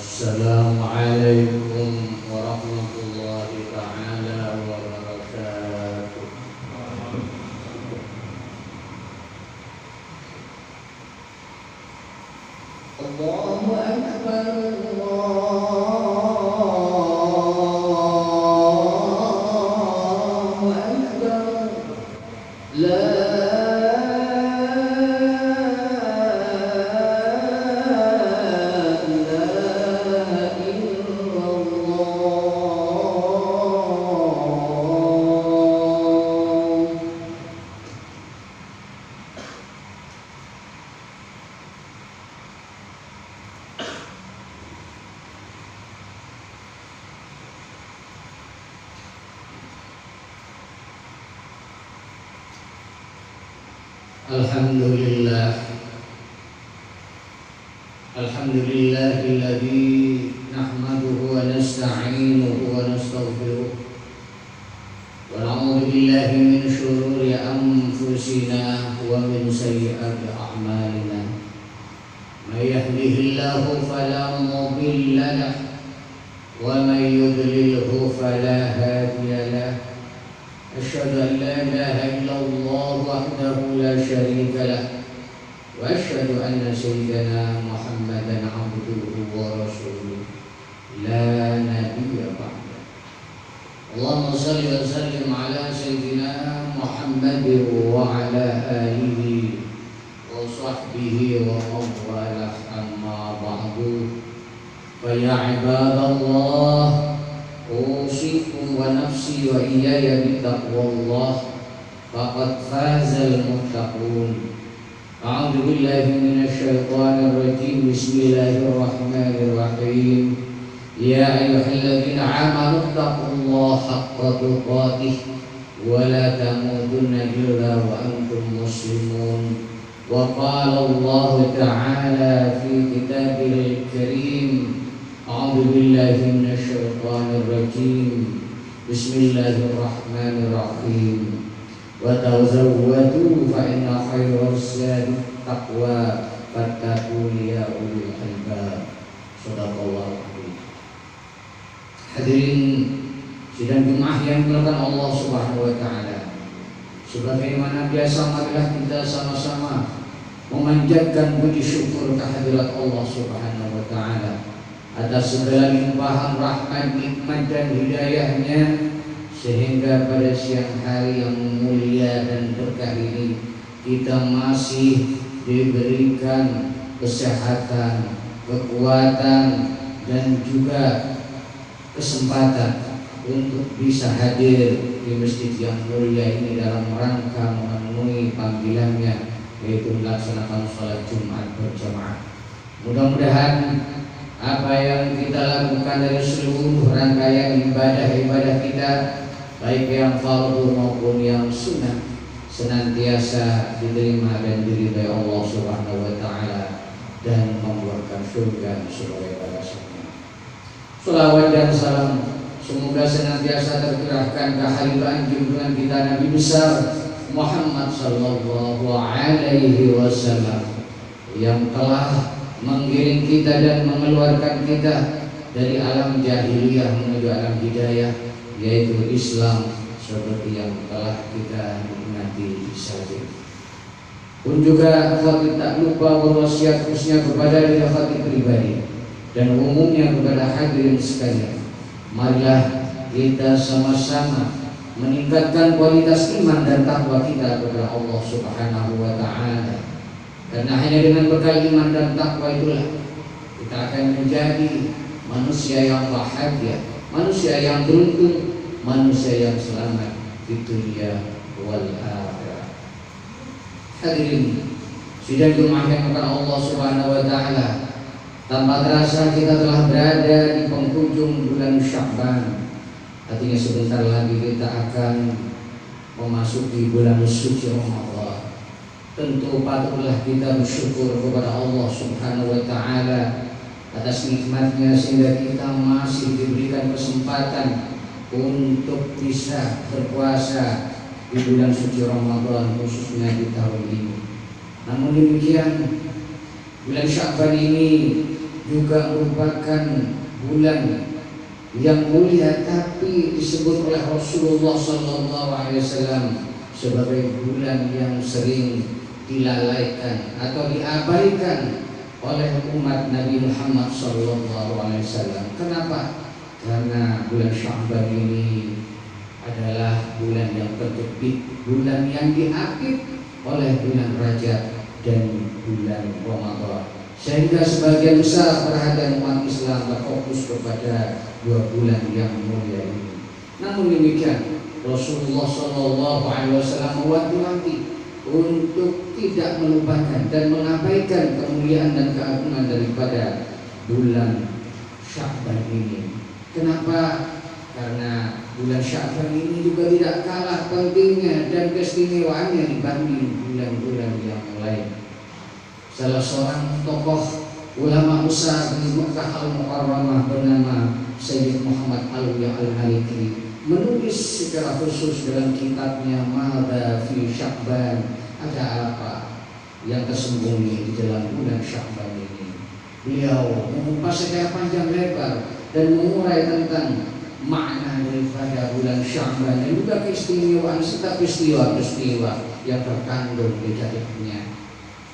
Assalamualaikum warahmatullahi ta'ala wabarakatuh. Allahu Akbar, Allahu Akbar. La Alhamdulillahilladzi nahmaduhu wa nasta'inuhu wa nastaghfiruh wa na'udzu billahi min shururi anfusina wa min sayyiati a'malina. May yahdihillahu fala mudilla lahu wa may yudlilhu fala hadiya lahu. Asyhadu an la ilaha illallah wahdahu la syarika lahu wa asyhadu anna sayyidana Muhammadan abduhu wa rasuluh la nabiyya ba'da. Allahumma shalli wa sallim ala sayyidina Muhammad wa ala alihi wa sahbihi wa man walah, amma ba'du. Fa ya ibadallah, usikum wa nafsi wa iyaya bittaqwallah, faqad fazal muttaqun. A'udzu billahi minasyaitonir rajim. Bismillahirrahmanirrahim. Ya ayyuhalladzina amanu taqullaha haqqa tuqatih wa la tamutunna illa wa antum muslimun. Wa qala Allah ta'ala fi kitabil karim. A'udzu billahi minasyaitonir rajim. Bismillahirrahmanirrahim. Wa tazawwadu fa inna khairaz zadi taqwa fattaqun ya ulil albab. Shadaqallahu alazim. Hadirin sidang Jumat yang dimuliakan Allah Subhanahu wa taala. Sebagaimana biasa, marilah kita sama-sama memanjatkan puji syukur kehadirat Allah Subhanahu wa taala atas segala limpahan rahmat, nikmat dan hidayahnya, sehingga pada siang hari yang mulia dan berkah ini kita masih diberikan kesehatan, kekuatan dan juga kesempatan untuk bisa hadir di masjid yang mulia ini dalam rangka memenuhi panggilannya, yaitu melaksanakan sholat Jumat berjamaah. Mudah-mudahan apa yang kita lakukan dari seluruh rangkaian ibadah-ibadah kita, baik yang fardu maupun yang sunnah, senantiasa diterima dan diridhai Allah Subhanahu wa taala dan membuahkan surga sebagai balasannya. Shalawat dan salam semoga senantiasa tercurahkan kehadiran junjungan kita Nabi besar Muhammad sallallahu alaihi wasallam yang telah menggiring kita dan mengeluarkan kita dari alam jahiliyah menuju alam hidayah, yaitu Islam, seperti yang telah kita nikmati saja. Pun juga khatib tak lupa berwasiat khususnya kepada diri khatib pribadi dan umumnya kepada hadirin sekalian. Marilah kita sama-sama meningkatkan kualitas iman dan takwa kita kepada Allah Subhanahu wa taala. Karena hanya dengan bekal iman dan takwa itulah kita akan menjadi manusia yang bahagia, manusia yang beruntung, manusia yang selamat di dunia wal akhirah. Hadirin sidang Jumat yang akan Allah Subhanahu wa taala, tanpa terasa kita telah berada di penghujung bulan Sya'ban. Artinya sebentar lagi kita akan memasuki bulan suci Ramadan. Tentu patutlah kita bersyukur kepada Allah Subhanahu wa taala atas nikmatnya sehingga kita masih diberikan kesempatan untuk bisa berpuasa di bulan suci Ramadan, khususnya di tahun ini. Namun demikian, bulan Sya'ban ini juga merupakan bulan yang mulia, tapi disebut oleh Rasulullah SAW sebagai bulan yang sering dilalaikan atau diabaikan oleh umat Nabi Muhammad SAW. Kenapa? Karena bulan Sya'ban ini adalah bulan yang terbit, bulan yang diapit oleh bulan Rajab dan bulan Ramadan, sehingga sebagian besar perhatian umat Islam berfokus kepada dua bulan yang mulia ini. Namun demikian, Rasulullah SAW mewanti-wanti untuk tidak melupakan dan mengabaikan kemuliaan dan keagungan daripada bulan Sya'ban ini. Kenapa? Karena bulan Sya'ban ini juga tidak kalah pentingnya dan keistimewaannya dibanding bulan-bulan yang lain. Salah seorang tokoh ulama besar di Mekah Al-Mukarramah bernama Sayyid Muhammad Alwi Al-Maliki menulis secara khusus dalam kitabnya Mada fi Sya'ban, ada apa yang tersembunyi di dalam bulan Sya'ban ini. Beliau mengupas secara panjang lebar dan mengurai tentang makna daripada bulan Sya'ban dan juga keistimewaan serta peristiwa-peristiwa yang terkandung di dalamnya.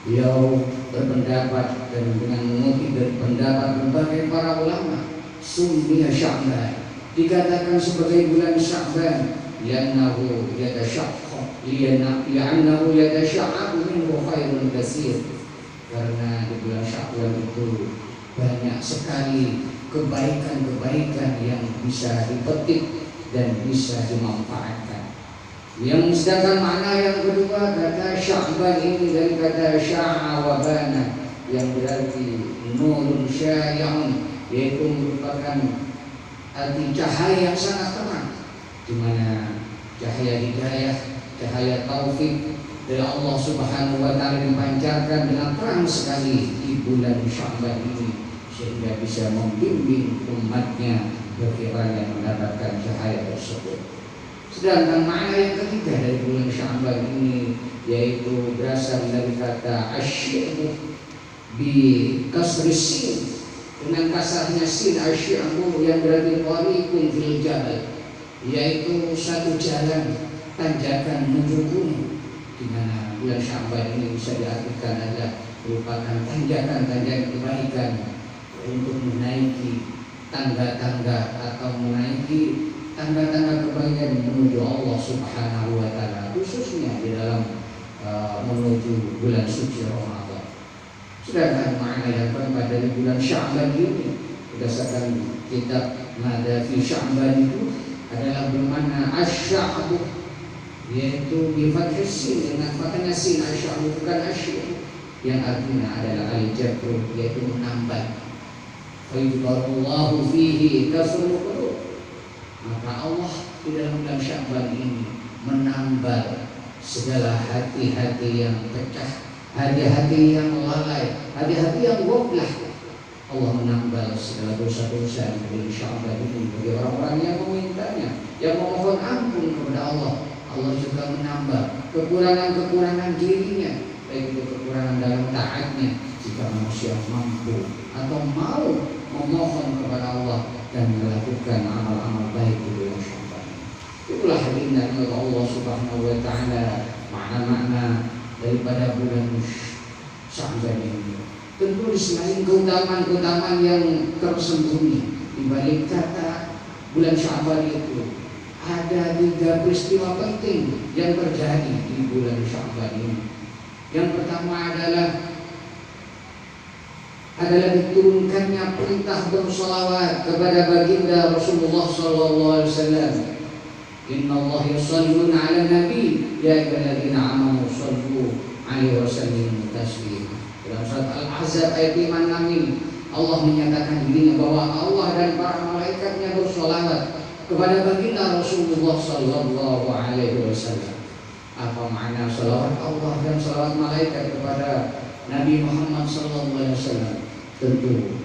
Beliau berpendapat dan dengan mengutip dari pendapat berbagai para ulama, summiya Sya'ban, dikatakan sebagai bulan Sya'ban li'annahu yatasya'abu minhu khairun katsir, karena di bulan Sya'ban itu banyak sekali kebaikan-kebaikan yang bisa dipetik dan bisa dimanfaatkan. Yang sedangkan makna yang kedua, kata Sya'ban ini dari kata sya'a wa bana, yang berarti nurun sya'i'un, yaitu merupakan arti cahaya yang sangat terang, di mana cahaya hidayah, cahaya taufik dari Allah Subhanahu wa taala dipancarkan dengan terang sekali di bulan Sya'ban ini, sehingga bisa membimbing umatnya berkiranya mendapatkan cahaya tersebut. Sedangkan makna yang ketiga dari bulan Sya'ban ini yaitu berasal dari kata asyi'bu bi kasri sin, dengan kasarnya sin, asyi'bu yang berarti tariqun fil jabal, yaitu satu jalan tanjakan menuju gunung, di mana bulan Sya'ban ini bisa diartikan adalah merupakan tanjakan-tanjakan kebaikan untuk menaiki tangga-tangga atau menaiki tangga-tangga kebaikan menuju Allah Subhanahu wa taala, khususnya di dalam menuju bulan suci Ramadan. Sedangkan makna yang keempat dari bulan Sya'ban ini berdasarkan kitab Mada fi Sya'ban itu adalah bermakna asy'abu, yaitu bi fathhi sin, dengan fathnya sin, asy'abu bukan asy', yang artinya adalah al-jabru, yaitu menambah. Fayudarullahu fihi kasrul qulub, maka Allah di dalam bulan Sya'ban ini menambal segala hati-hati yang pecah, hati-hati yang lalai, hati-hati yang goblah. Allah menambal segala dosa-dosa di bulan Sya'ban ini bagi orang-orang yang memintanya, yang memohon ampun kepada Allah. Allah juga menambal kekurangan-kekurangan dirinya, baik itu kekurangan dalam taatnya, jika manusia mampu atau mau memohon kepada Allah dan melakukan amal-amal baik di bulan Sya'ban. Itulah hadirnya Allah Subhanahu wa taala makna-makna daripada bulan Sya'ban ini. Tentu di selain keutamaan-keutamaan yang tersembunyi di balik kata bulan Sya'ban itu, ada 3 peristiwa penting yang terjadi di bulan Sya'ban ini. Yang pertama adalah diturunkannya perintah bersolawat kepada baginda Rasulullah SAW. Inna Allah yusalluna ala nabi ya ayyuhalladzina amanu sallu alaihi wasallimu taslima. Dalam surat Al-Ahzab ayat 56 Allah menyatakan dirinya bahwa Allah dan para malaikatnya bersolawat kepada baginda Rasulullah sallallahu alaihi wasallam. Apa makna salawat Allah dan salawat malaikat kepada Nabi Muhammad sallallahu alaihi wasallam? Tentu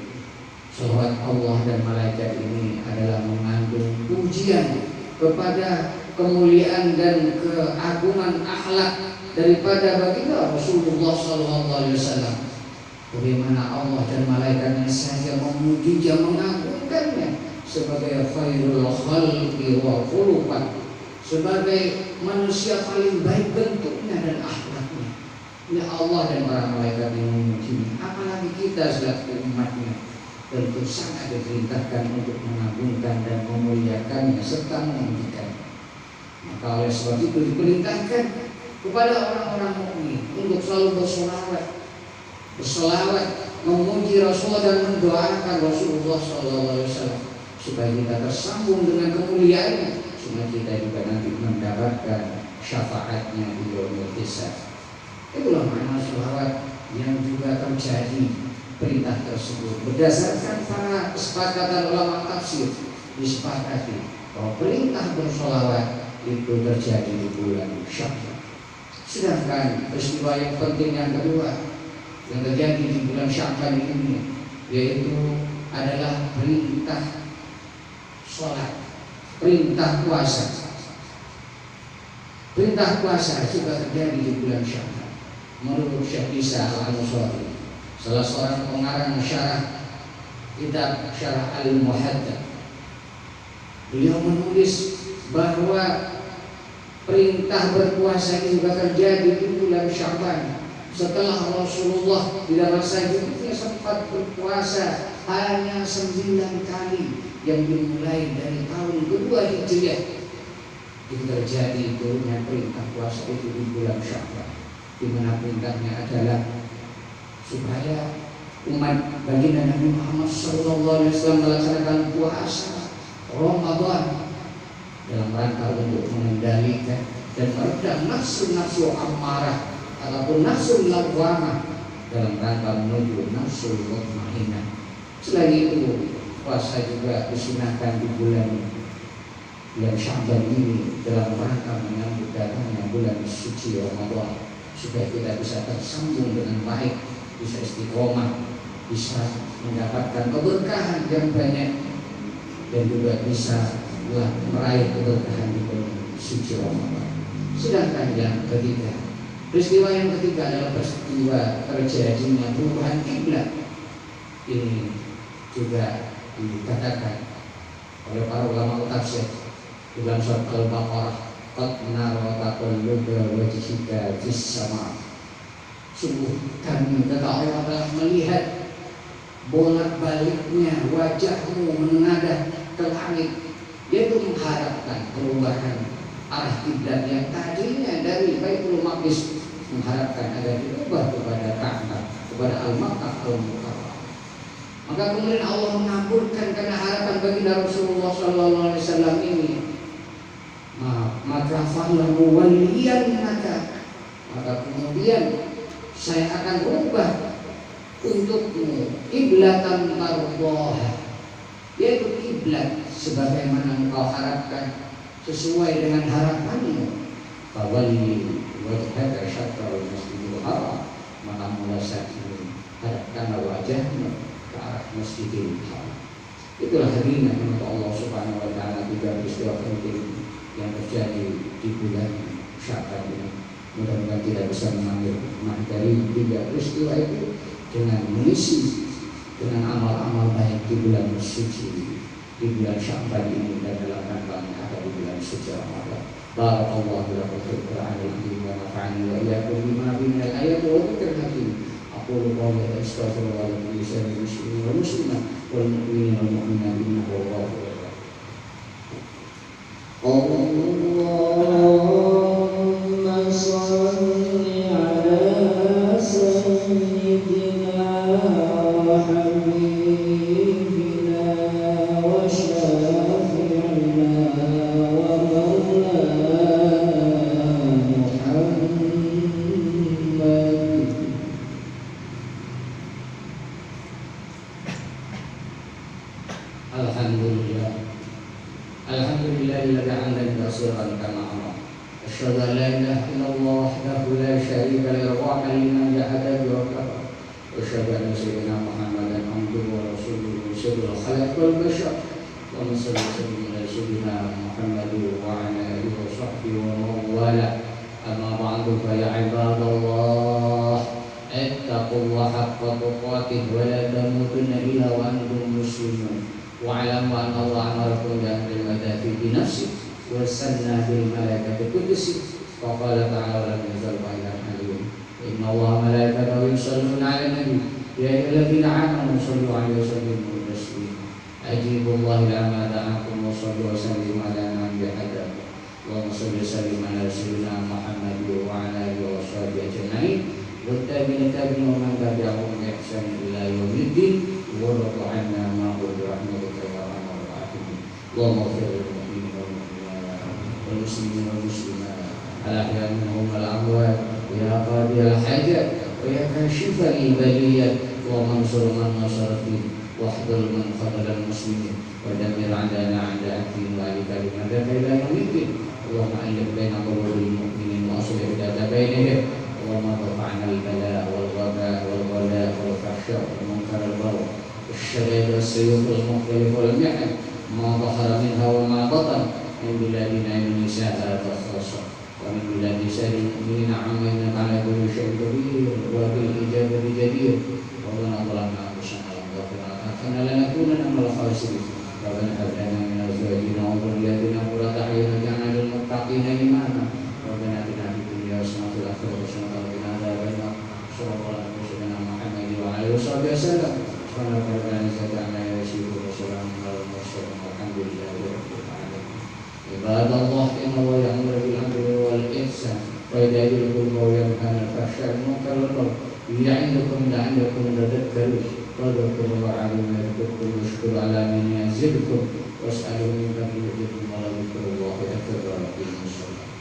salawat Allah dan malaikat ini adalah mengandung pujian kepada kemuliaan dan keagungan akhlak daripada baginda Rasulullah sallallahu alaihi wasallam. Bagaimana Allah dan malaikatnya saja memujinya, mengagungkannya sebagai khairul khalqi wa khuluqan, sebagai manusia paling baik bentuknya dan akhlaknya. Ini Allah dan para malaikat yang memujinya. Apalagi kita selaku umatnya, tentu sangat diperintahkan untuk mengagungkan dan memuliakannya serta memujikannya. Maka oleh sebab itu diperintahkan kepada orang-orang mukmin untuk selalu berselawat, memuji Rasulullah dan mendoakan Rasulullah SAW supaya kita tersambung dengan kemuliaannya, supaya kita juga nanti mendapatkan syafaatnya di yaumil hisab. Itulah makna selawat yang juga terjadi perintah tersebut. Berdasarkan para kesepakatan ulama tafsir, disepakati bahwa perintah bersolawat itu terjadi di bulan Syawal. Sedangkan peristiwa yang penting yang kedua yang terjadi di bulan Syawal ini, yaitu adalah perintah sholat, perintah puasa. Perintah puasa juga terjadi di bulan Syawal. Menurut Syekh Isa Al-Ansari, salah seorang pengarang syarah kitab Syarah Al-Muhaddab, beliau menulis bahwa perintah berpuasa ini juga terjadi di bulan Syawal. Setelah Rasulullah di masa hidupnya sempat berpuasa hanya 9 kali, yang dimulai dari tahun kedua Hijriah. Itu terjadi turunnya perintah puasa itu di bulan Syawal, di mana perintahnya adalah supaya umat baginda Nabi Muhammad SAW melaksanakan puasa Ramadan dalam rangka untuk mengendalikan dan meredam nafsu-nafsu amarah ataupun nafsu lawamah, dalam rangka menuju nafsu mutmainnah. Selain itu, puasa juga disunahkan di bulan Sya'ban ini dalam rangka menyambut datangnya bulan suci Ramadan, supaya kita bisa tersambung dengan baik, bisa istiqomah, bisa mendapatkan keberkahan yang banyak, dan juga bisa meraih keberkahan di bulan suci Ramadan. Sedangkan yang ketiga, peristiwa yang ketiga adalah peristiwa terjadinya perubahan kiblat. Ini juga dikatakan oleh para ulama tafsir dalam surat Al-Baqarah, qad nara taqalluba wajhika fis sama. Sungguh kami kata Allah telah melihat bolak-baliknya wajahmu menengadah ke langit, yaitu mengharapkan perubahan arah kiblat yang tadinya dari Baitul Maqdis, mengharapkan agar diubah kepada Ka'bah, kepada Al-Makkah Al-Mukarramah. Maka kemudian Allah mengabulkan karena harapan baginda Rasulullah SAW ini. Maka falahu waliyan maka kemudian saya akan ubah untukmu kiblatan tardhaha, yaitu kiblat sebagaimana engkau harapkan, sesuai dengan harapanmu. Fawalli wajhaka syatral masjidil haram, maka mulai saat ini hadapkanlah wajahmu ke arah Masjidil Haram. Itulah hadirin yang Allah Subhanahu wa taala juga peristiwa penting yang terjadi di bulan Syawal ini. Mudah-mudahan tidak bisa mengambil materi tiga peristiwa itu dengan mengisi dengan amal-amal baik di bulan suci, di bulan Syawal ini, dan dalam rangka ada di bulan suci Ramadan. Barakallahu lakum fil Qur'anil azim wa nafa'ani wa iyyakum bima fihi minal ayati wa dzikril hakim. Aqulu qawli astaghfirullah li lisani muslimin wal muslimat wal mu'minina wal mu'minat innahu ghafurur rahim. Allahumma shalli ala sayyidina wa habibina wa syafi'ina wa Alhamdulillahilladzi 'alani basiran kama amara. Asyhadu an la ilaha illallah wahdahu la syarika lahu wa liman jahada bi rabbih. Asyhadu anna sayyidina Muhammadan abduhu wa rasuluhu sirrul khalq wal bashar. Allahumma shalli ala sayyidina Muhammadin wa ala alihi wa sahbihi wa man wala. Amma ba'du fa ya ibadallah ittaqullaha haqqa tuqatih wa la tamutunna illa wa antum muslimun wa alamu anna Allah amarakum bi amrin madafi bi nafsi wa sanna bil malaikati qudusi wa qala ta'ala lam yazal ba'dan alim inna Allah malaikatahu yusalluna 'alan nabi ya ayyuhalladzina amanu sallu 'alaihi wa sallimu taslima ajibullahi lama da'akum wa sallu wa sallimu 'ala man bihadakum Allahumma salli wa sallim ala sayyidina Muhammad wa ala alihi wa sahbihi ajma'in والتابعين ومن تبعهم بإحسان إلى يوم الدين وارض عنا معهم برحمتك يا أرحم الراحمين اللهم اغفر للمؤمنين والمؤمنات والمسلمين والمسلمات الأحياء منهم والأموات يا قاضي الحاجات ويا كاشف البليات اللهم انصر من نصر الدين واحضر من خذل المسلمين ودمر عندنا أعداء الدين وأهل كلمتك إلى يوم الدين اللهم ألف بين قلوب المؤمنين وأصلح ذات بينهم اللهم ارفعنا البلاء والوباء والغلاء والفحشاء والمنكر والبغي والشدائد والسيوف المختلف والمحن ما ظهر منها وما بطن من بلادنا إندونيسيا خاصة ومن بلاد سائر المؤمنين عما إنك على كل شيء قدير وبالإجابة جدير ربنا ظلمنا أنفسنا ولم تغفر لنا لنكونن من الخاسرين ربنا هب لنا من أزواجنا وذرياتنا قرة أعين واجعلنا للمتقين إماما ربنا آتنا في الدنيا حسنة وفي الآخرة حسنة وقنا عذاب النار صلى الله على سيدنا محمد وعلى آله وصحبه وسلم سبحان ربك رب العزة عما يصفون وسلام على المرسلين والحمد لله رب العالمين عباد الله إن الله يأمر بالعدل والإحسان وإيتاء ذي القربى وينهى عن الفحشاء والمنكر والبغي يعظكم لعلكم تذكرون واذكروا الله العظيم يذكركم واشكروا على من يزدكم واسألوا من فضله يزدكم ولذكر الله أكبر.